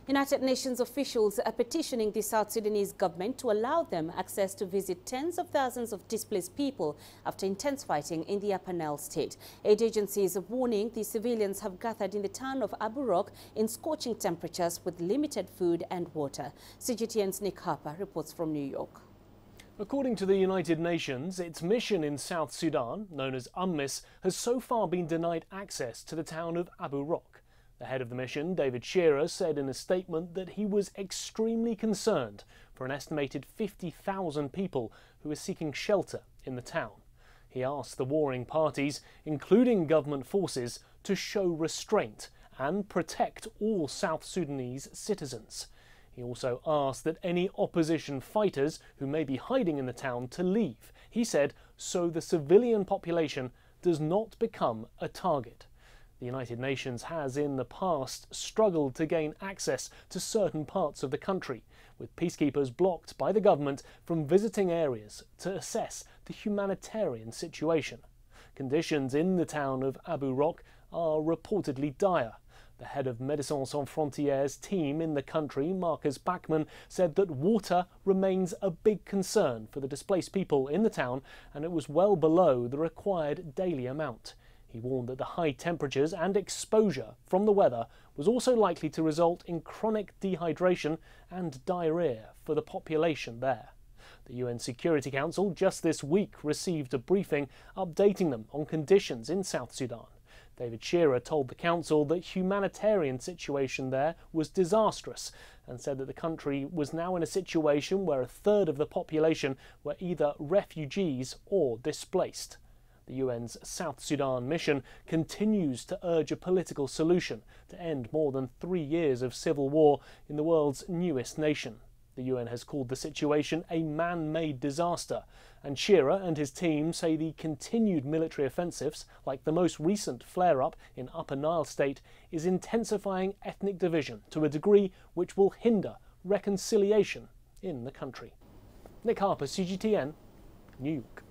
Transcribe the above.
United Nations officials are petitioning the South Sudanese government to allow them access to visit tens of thousands of displaced people after intense fighting in the Upper Nile state. Aid agencies are warning the civilians have gathered in the town of Aburoc in scorching temperatures with limited food and water. CGTN's Nick Harper reports from New York. According to the United Nations, its mission in South Sudan, known as UNMISS, has so far been denied access to the town of Aburoc. The head of the mission, David Shearer, said in a statement that he was extremely concerned for an estimated 50,000 people who are seeking shelter in the town. He asked the warring parties, including government forces, to show restraint and protect all South Sudanese citizens. He also asked that any opposition fighters who may be hiding in the town to leave. He said, so the civilian population does not become a target. The United Nations has in the past struggled to gain access to certain parts of the country, with peacekeepers blocked by the government from visiting areas to assess the humanitarian situation. Conditions in the town of Aburoc are reportedly dire. The head of Médecins Sans Frontières team in the country, Marcus Bachmann, said that water remains a big concern for the displaced people in the town, and it was well below the required daily amount. He warned that the high temperatures and exposure from the weather was also likely to result in chronic dehydration and diarrhea for the population there. The UN Security Council just this week received a briefing updating them on conditions in South Sudan. David Shearer told the Council that the humanitarian situation there was disastrous and said that the country was now in a situation where a third of the population were either refugees or displaced. The UN's South Sudan mission continues to urge a political solution to end more than 3 years of civil war in the world's newest nation. The UN has called the situation a man-made disaster, and Shearer and his team say the continued military offensives, like the most recent flare-up in Upper Nile state, is intensifying ethnic division to a degree which will hinder reconciliation in the country. Nick Harper, CGTN, New York.